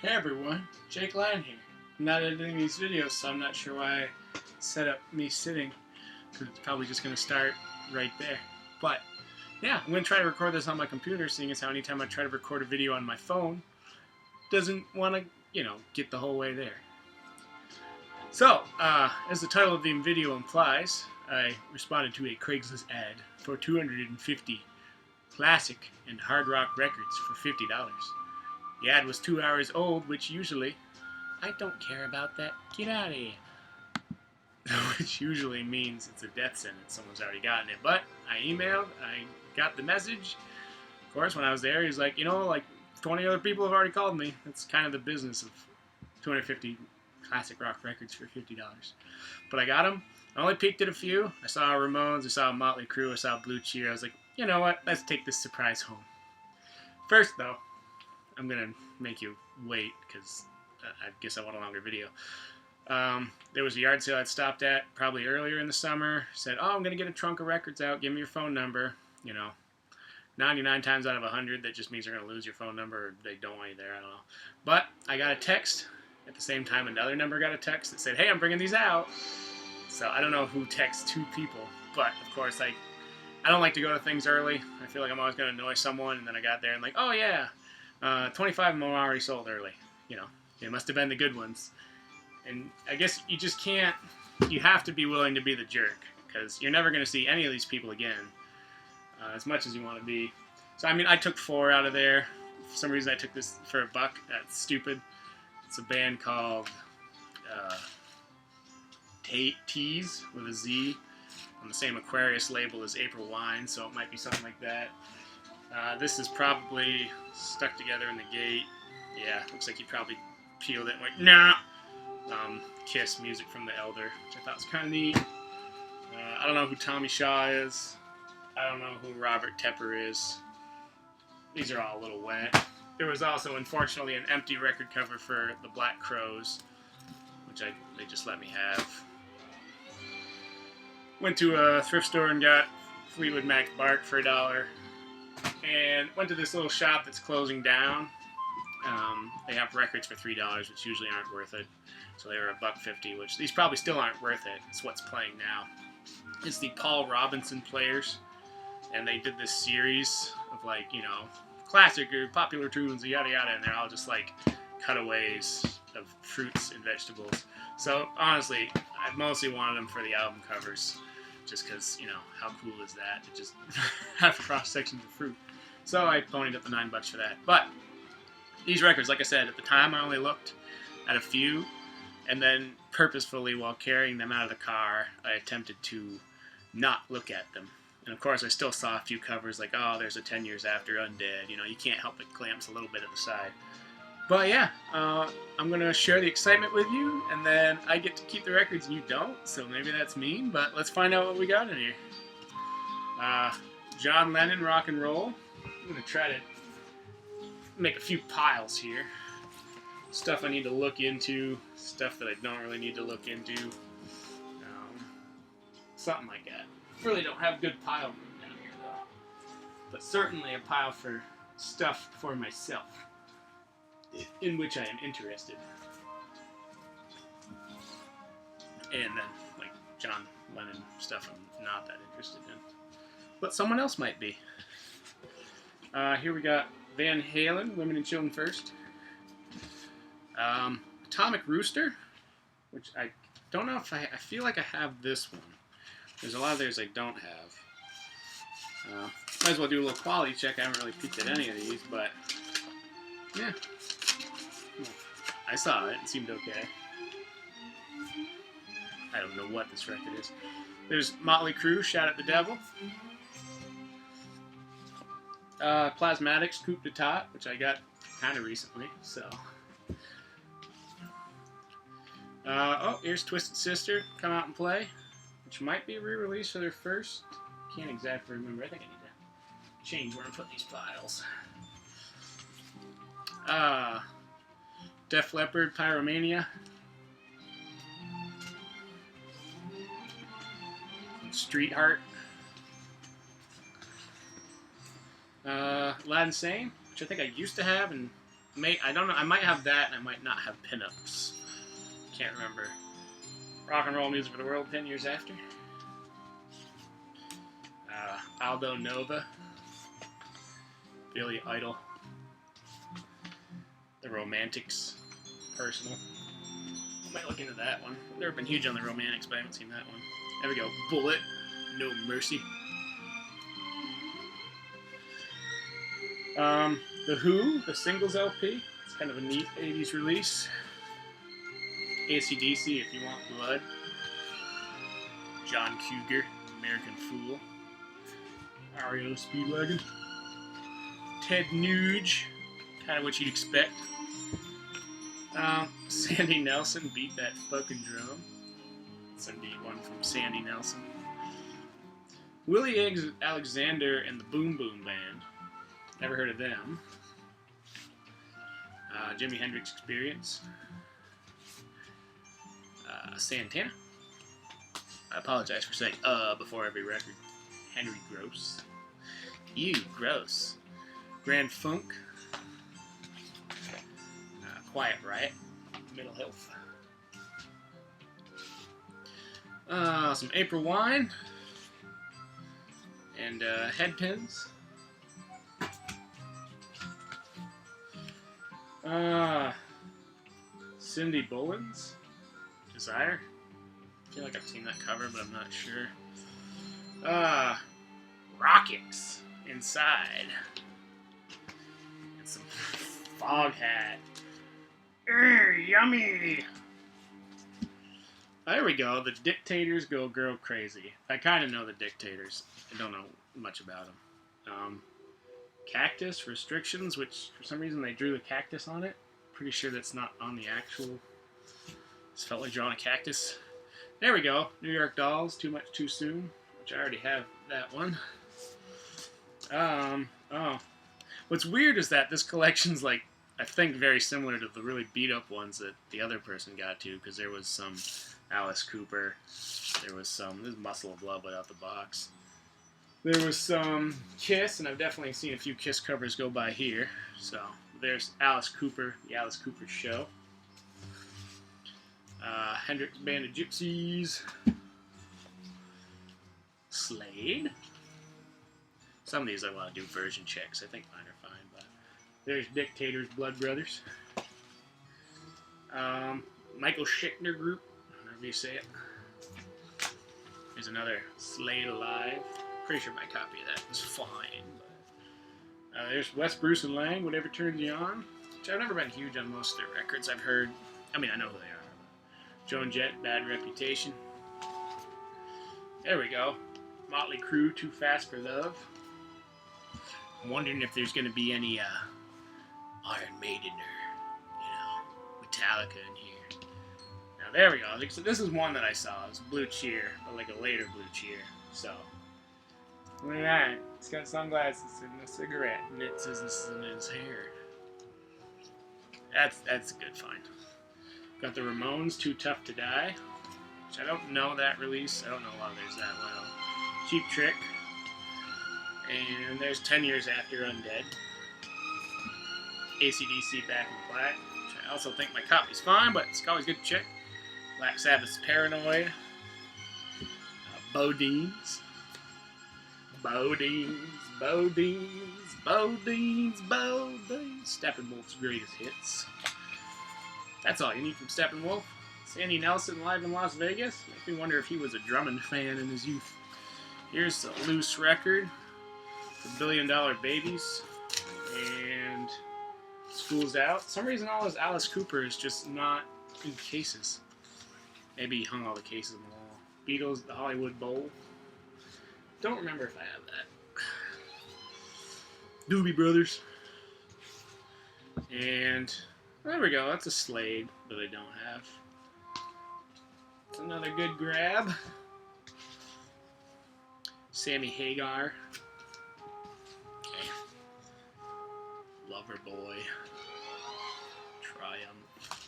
Hey everyone, Jake Lyon here. I'm not editing these videos, so I'm not sure why I set up me sitting, because it's probably just going to start right there. But, yeah, I'm going to try to record this on my computer, seeing as how anytime I try to record a video on my phone, doesn't want to, get the whole way there. So, as the title of the video implies, I responded to a Craigslist ad for 250 classic and hard rock records for $50. The ad was 2 hours old, which usually, I don't care about that, get out of here. Which usually means it's a death sentence, someone's already gotten it. But I emailed, I got the message. Of course, when I was there, he was like, like 20 other people have already called me. That's kind of the business of 250 classic rock records for $50. But I got them. I only peeked at a few. I saw Ramones, I saw Motley Crue, I saw Blue Cheer. I was like, you know what, let's take this surprise home. First, though, I'm going to make you wait, because I guess I want a longer video. There was a yard sale I'd stopped at probably earlier in the summer. Said, oh, I'm going to get a trunk of records out. Give me your phone number. 99 times out of 100, that just means they're going to lose your phone number, or they don't want you there. I don't know. But I got a text at the same time. Another number got a text that said, hey, I'm bringing these out. So I don't know who texts two people. But, of course, I don't like to go to things early. I feel like I'm always going to annoy someone. And then I got there and like, oh, yeah. 25 of them already sold early. They must have been the good ones. And I guess you just can't, you have to be willing to be the jerk, because you're never going to see any of these people again, as much as you want to be. So, I took 4 out of there. For some reason, I took this for $1. That's stupid. It's a band called Tease, with a Z, on the same Aquarius label as April Wine, so it might be something like that. This is probably stuck together in the gate. Yeah, looks like he probably peeled it and went, nah. Kiss, Music from the Elder, which I thought was kind of neat. I don't know who Tommy Shaw is. I don't know who Robert Tepper is. These are all a little wet. There was also, unfortunately, an empty record cover for the Black Crowes, which they just let me have. Went to a thrift store and got Fleetwood Mac Bark for $1. And went to this little shop that's closing down. They have records for $3, which usually aren't worth it. So they were $1.50, which these probably still aren't worth it. It's what's playing now. It's the Paul Robinson Players, and they did this series of classic or popular tunes, yada yada, and they're all just like cutaways of fruits and vegetables. So honestly, I mostly wanted them for the album covers, just because how cool is that to just have cross sections of fruit. So I ponied up the $9 for that. But these records, like I said, at the time I only looked at a few, and then purposefully, while carrying them out of the car, I attempted to not look at them. And of course, I still saw a few covers like, oh, there's a 10 Years After Undead. You can't help but glance a little bit at the side. But yeah, I'm going to share the excitement with you, and then I get to keep the records and you don't, so maybe that's mean, but let's find out what we got in here. John Lennon, Rock and Roll. I'm going to try to make a few piles here. Stuff I need to look into, stuff that I don't really need to look into, something like that. Really don't have good pile room down here though, but certainly a pile for stuff for myself, in which I am interested. And then John Lennon stuff I'm not that interested in, but someone else might be. Here we got Van Halen, Women and Children First. Atomic Rooster, which I don't know if I feel like I have this one. There's a lot of theirs I don't have. Might as well do a little quality check. I haven't really peeked at any of these, but yeah. I saw it. It seemed okay. I don't know what this record is. There's Motley Crue, Shout at the Devil. Plasmatics, Coupe de Tot, which I got kind of recently, so. Here's Twisted Sister, Come Out and Play, which might be a re-release of their first. Can't exactly remember. I think I need to change where I'm putting these files. Def Leppard, Pyromania. Street Heart. Aladdin Sane, which I think I used to have and I don't know. I might have that, and I might not have pinups. Can't remember. Rock and roll music for the world 10 years after. Aldo Nova. Billy Idol. The Romantics. Personal. I might look into that one. I've never been huge on the Romantics, but I haven't seen that one. There we go. Bullet. No Mercy. The Who, the singles LP. It's kind of a neat 80s release. AC/DC, If You Want Blood. John Cougar, American Fool. REO Speedwagon. Ted Nuge, kind of what you'd expect. Sandy Nelson, Beat That Fucking Drum. That's indeed one from Sandy Nelson. Willie Alexander and the Boom Boom Band. Never heard of them. Jimi Hendrix Experience. Santana. I apologize for saying before every record. Henry Gross. Ew, gross. Grand Funk. Quiet Riot. Mental Health. Some April Wine. And Headpins. Cindy Bullens. Desire. I feel like I've seen that cover, but I'm not sure. Rockets Inside. And some Foghat. Yummy! There we go. The Dictators Go Girl Crazy. I kind of know the Dictators. I don't know much about them. Cactus Restrictions, which for some reason they drew the cactus on it. Pretty sure that's not on the actual. Just felt like drawing a cactus. There we go. New York Dolls, Too Much Too Soon, which I already have that one. What's weird is that this collection's like, I think, very similar to the really beat up ones that the other person got to, because there was some Alice Cooper, there was some, this is Muscle of Love without the box. There was some Kiss, and I've definitely seen a few Kiss covers go by here. So there's Alice Cooper, the Alice Cooper Show. Hendrix Band of Gypsies. Slade. Some of these I want to do version checks. I think mine are fine, but there's Dictators, Blood Brothers. Michael Schickner Group, however you say it. There's another Slade Alive. Pretty sure my copy of that is fine. But, there's Wes Bruce and Lang, Whatever Turns You On, which I've never been huge on most of their records. I've heard, I mean, I know who they are. Joan Jett, Bad Reputation. There we go. Motley Crue, Too Fast for Love. I'm wondering if there's going to be any Iron Maiden or, Metallica in here. Now, there we go. So this is one that I saw. It was Blue Cheer, but like a later Blue Cheer. So, look at that. It's got sunglasses and a cigarette, and it says this is in his hair. That's a good find. Got the Ramones, Too Tough to Die, which I don't know that release. I don't know a lot of theirs that well. Cheap Trick. And there's 10 Years After Undead. AC/DC Back in Black, which I also think my copy's fine, but it's always good to check. Black Sabbath's Paranoid. Bodines. Steppenwolf's Greatest Hits. That's all you need from Steppenwolf. Sandy Nelson live in Las Vegas. Makes me wonder if he was a Drummond fan in his youth. Here's a loose record for $1 Billion Babies. And School's Out. For some reason all his Alice Cooper is just not in cases. Maybe he hung all the cases on the wall. Beatles, The Hollywood Bowl. Don't remember if I have that. Doobie Brothers. And there we go. That's a Slade that I don't have. It's another good grab. Sammy Hagar. Okay. Loverboy. Triumph.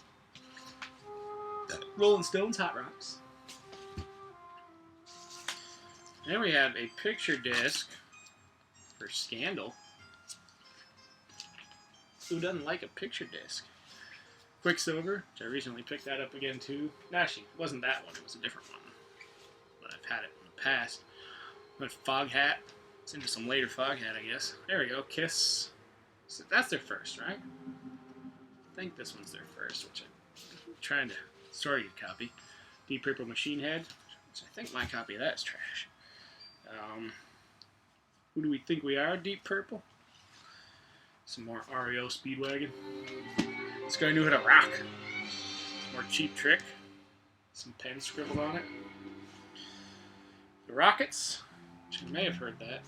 Rolling Stones, Hot Rocks. Then we have a picture disc for Scandal. Who doesn't like a picture disc? Quicksilver, which I recently picked that up again too. Actually, it wasn't that one, it was a different one. But I've had it in the past. But Fog Hat. It's into some later Fog Hat, I guess. There we go, Kiss. So that's their first, right? I think this one's their first, which I'm trying to sort of copy. Deep Purple Machine Head, which I think my copy of that is trash. Who do we think we are, Deep Purple? Some more REO Speedwagon. This guy knew how to rock. More Cheap Trick. Some pen scribbled on it. The Rockets, which you may have heard that.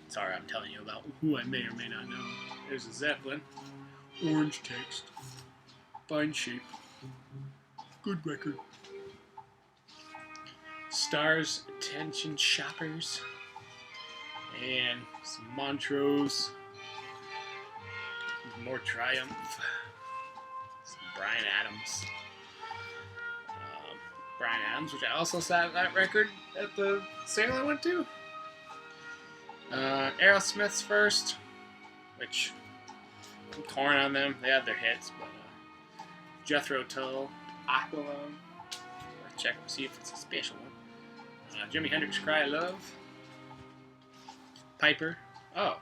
Sorry, I'm telling you about who I may or may not know. There's a Zeppelin. Orange text. Fine shape. Good record. Stars, Attention Shoppers. And some Montrose. More Triumph. Some Bryan Adams. Bryan Adams, which I also saw that record at the sale I went to. Aerosmith's first, which I'm torn on them. They had their hits, but Jethro Tull, Aqualung. Let's check and see if it's a special one. Jimi Hendrix, Cry Love. Piper. Oh,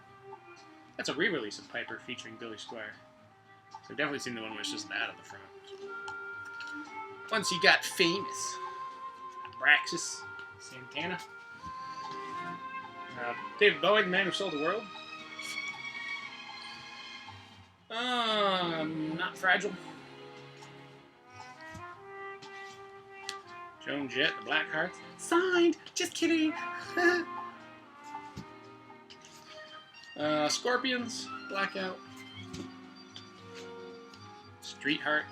that's a re-release of Piper featuring Billy Squier. So I've definitely seen the one where it's just that at the front. Once he got famous. Braxis, Santana. David Bowie, The Man Who Sold the World. Not Fragile. Joan Jett, The Black Hearts. Signed! Just kidding! Scorpions, Blackout. Street Heart.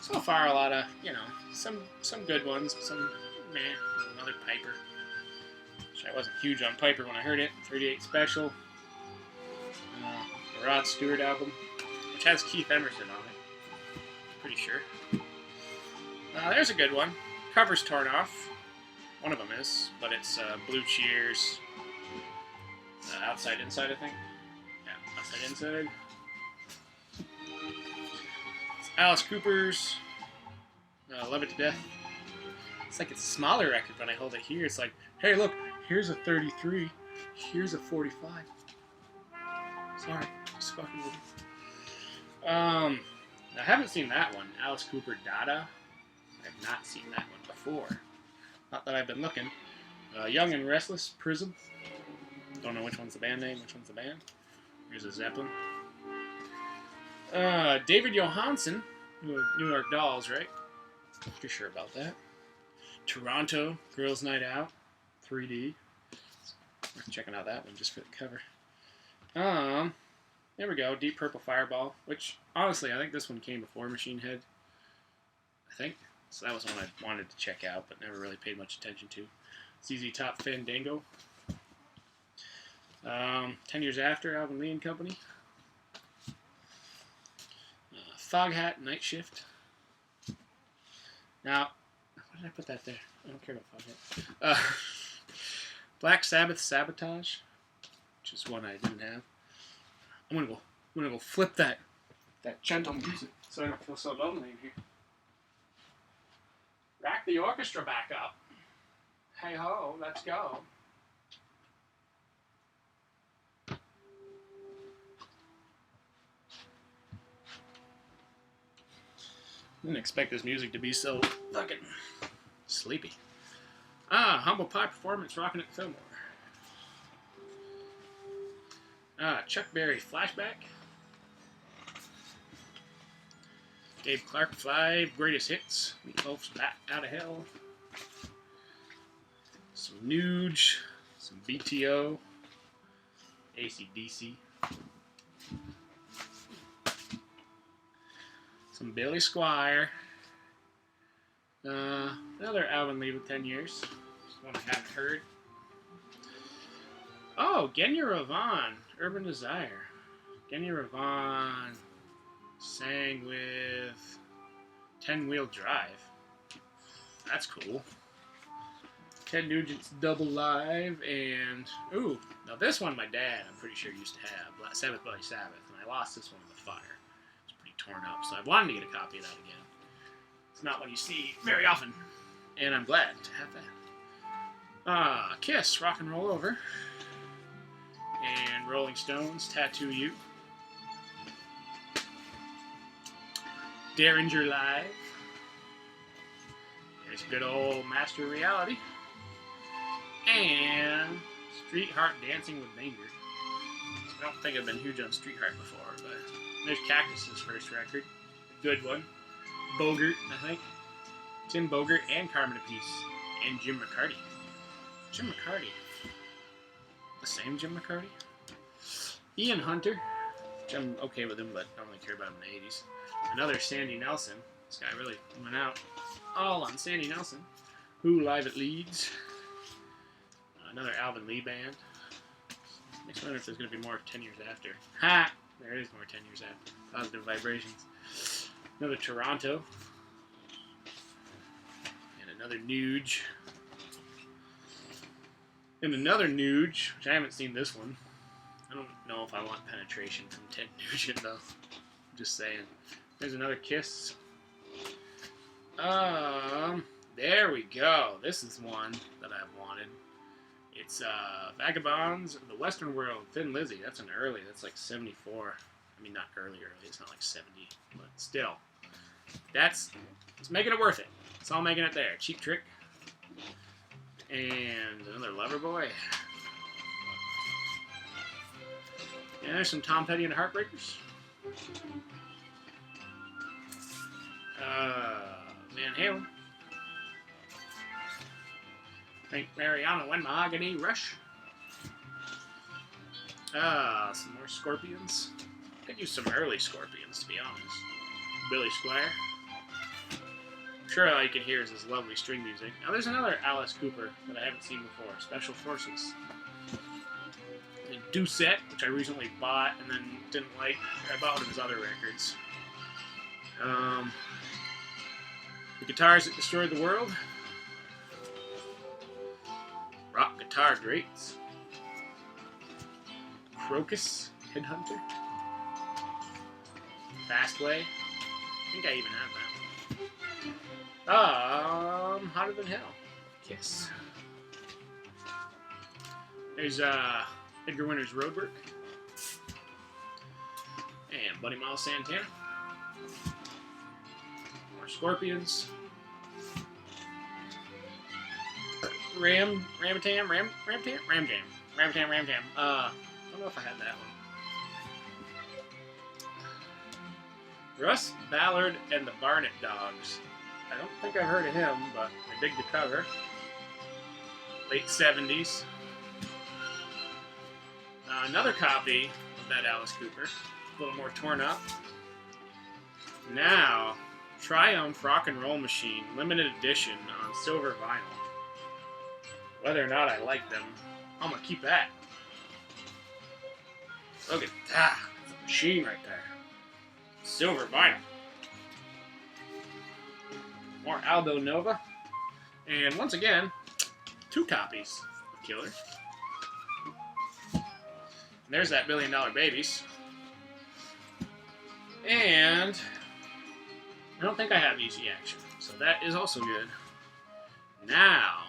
So far, a lot of, some good ones, some meh. Another Piper. Which I wasn't huge on Piper when I heard it. 38 Special. The Rod Stewart album, which has Keith Emerson on it. Pretty sure. There's a good one. Cover's torn off. One of them is, but it's Blue Cheers. Outside Inside, I think. Yeah, Outside Inside. It's Alice Cooper's Love It to Death. It's like it's a smaller record when I hold it here. It's like, hey, look, here's a 33. Here's a 45. Sorry, just fucking with you. I haven't seen that one. Alice Cooper Dada. I've not seen that one before. Not that I've been looking. Young and Restless, Prism. Don't know which one's the band name, which one's the band. Here's a Zeppelin. David Johansen, New York Dolls, right? Pretty sure about that. Toronto, Girls Night Out, 3D. Worth checking out that one just for the cover. There we go, Deep Purple Fireball, which, honestly, I think this one came before Machine Head. I think. So that was one I wanted to check out, but never really paid much attention to. ZZ Top Fandango. 10 Years After, Alvin Lee and Company. Fog Hat, Night Shift. Now, why did I put that there? I don't care about Fog Hat. Black Sabbath, Sabotage, which is one I didn't have. I'm gonna go flip that gentle music so I don't feel so lonely in here. Rack the orchestra back up. Hey ho, let's go. Didn't expect this music to be so fucking sleepy. Humble Pie Performance, Rockin' at Fillmore. Chuck Berry, Flashback. Dave Clark, 5 Greatest Hits. Meatloaf's Bat Out of Hell. Some Nuge. Some BTO. AC/DC. Some Billy Squier. Another Alvin Lee with 10 Years. One I haven't heard. Oh, Genya Ravon, Urban Desire. Genya Ravon sang with 10 Wheel Drive. That's cool. Ted Nugent's Double Live, and ooh, now this one my dad, I'm pretty sure, used to have, Sabbath Bloody Sabbath, and I lost this one in the fire. It's pretty torn up, so I wanted to get a copy of that again. It's not one you see very often, and I'm glad to have that. Kiss, Rock and Roll Over, and Rolling Stones, Tattoo You, Derringer Live, there's good old Master of Reality, and Streetheart Dancing with Danger. I don't think I've been huge on Streetheart before, but there's Cactus's first record. A good one. Bogert, I think. Tim Bogert and Carmen Apiece. And Jim McCarty. Jim McCarty. The same Jim McCarty? Ian Hunter, which I'm okay with him, but I don't really care about him in the 80s. Another Sandy Nelson. This guy really went out all on Sandy Nelson. Who Live at Leeds. Another Alvin Lee band. Makes me wonder if there's going to be more 10 years after. Ha! There is more 10 years after. Positive Vibrations. Another Toronto. And another Nuge. And another Nuge, which I haven't seen this one. I don't know if I want Penetration from Ted Nugent, though. I'm just saying. There's another Kiss. There we go. This is one that I've wanted. It's Vagabonds of the Western World, Thin Lizzy. That's an early. That's like 74. I mean, not early. It's not like 70, but still. It's making it worth it. It's all making it there. Cheap Trick. And another Loverboy. And there's some Tom Petty and the Heartbreakers. Van Halen. Frank Mariano and Mahogany Rush. Some more Scorpions. Could use some early Scorpions, to be honest. Billy Squier. I'm sure all you can hear is this lovely string music. Now there's another Alice Cooper that I haven't seen before. Special Forces. And Doucette, which I recently bought and then didn't like. I bought one of his other records. The Guitars That Destroyed the World. Rock Guitar Greats. Crocus, Headhunter. Fastway. I think I even have that one. Hotter Than Hell. Kiss. There's Edgar Winter's Roadwork. And Buddy Miles Santana. More Scorpions. Ram Jam. I don't know if I had that one. Russ Ballard and the Barnet Dogs. I don't think I've heard of him, but I dig the cover. Late 70s. Another copy of that Alice Cooper. A little more torn up. Now, Triumph Rock and Roll Machine, limited edition on silver vinyl. Whether or not I like them, I'm going to keep that. Look at that. That's a machine right there. Silver vinyl. More Aldo Nova. And once again, 2 copies of Killer. And there's that $1 Billion Babies. And I don't think I have Easy Action. So that is also good. Now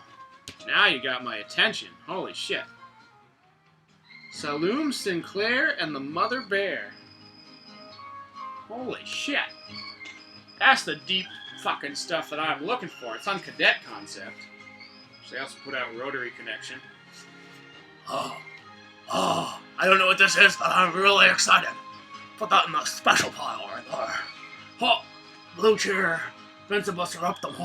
you got my attention. Holy shit. Saloom Sinclair and the Mother Bear. Holy shit. That's the deep fucking stuff that I'm looking for. It's on Cadet Concept. They also put out Rotary Connection. I don't know what this is, but I'm really excited. Put that in the special pile right there. Blue Cheer, Vincibus Eruptum.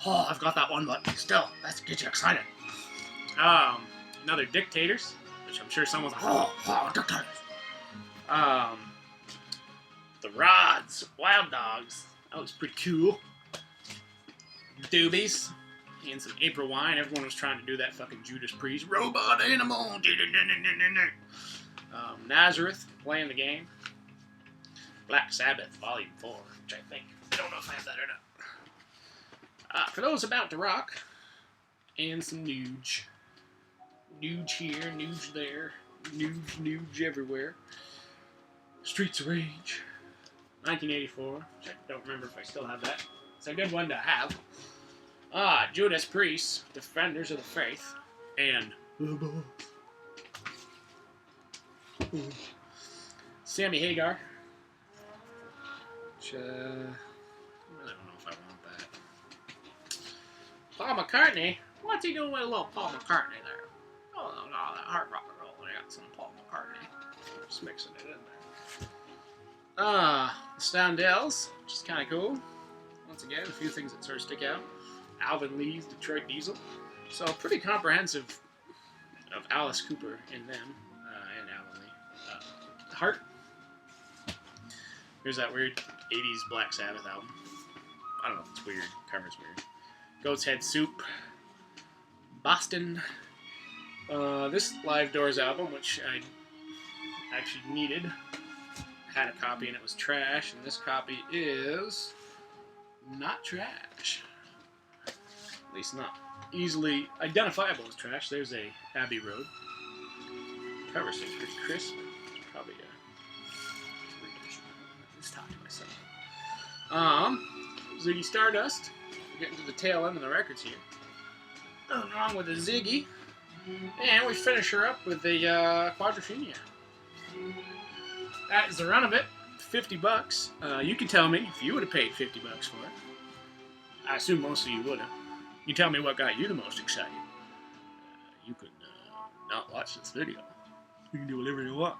I've got that one, but still, that's get you excited. Another Dictators, which I'm sure someone's like, Dictators. The Rods, Wild Dogs. That was pretty cool. Doobies. And some April Wine. Everyone was trying to do that fucking Judas Priest. Robot Animal. Nazareth, Playing the Game. Black Sabbath, Volume 4, which I think. I don't know if I have that or not. For those about to rock, And some Nuge. Nuge here, Nuge there. Nuge everywhere. Streets of Rage. 1984. Which I don't remember if I still have that. It's a good one to have. Judas Priest, Defenders of the Faith. And Sammy Hagar. Which, I really don't know if I want that. Paul McCartney? What's he doing with a little Paul McCartney there? Oh, no, that hard rock and roll. I got some Paul McCartney. Just mixing it in there. The Stoundales, which is kind of cool. Once again, a few things that sort of stick out. Alvin Lee's Detroit Diesel. So pretty comprehensive of Alice Cooper in them, and Alvin Lee. Heart. Here's that weird 80s Black Sabbath album. I don't know, it's weird. Cover's weird. Goat's Head Soup. Boston. This Live Doors album, which I actually needed, had a copy and it was trash, and this copy is not trash. At least not easily identifiable as trash. There's a Abbey Road. Cover seems pretty crisp. Probably just talk to myself. Ziggy Stardust. We're getting to the tail end of the records here. Nothing wrong with the Ziggy. And we finish her up with the Quadrophenia. That is the run of it. $50. You can tell me if you would have paid $50 for it. I assume most of you would have. You tell me what got you the most excited. You could not watch this video. You can do whatever you want.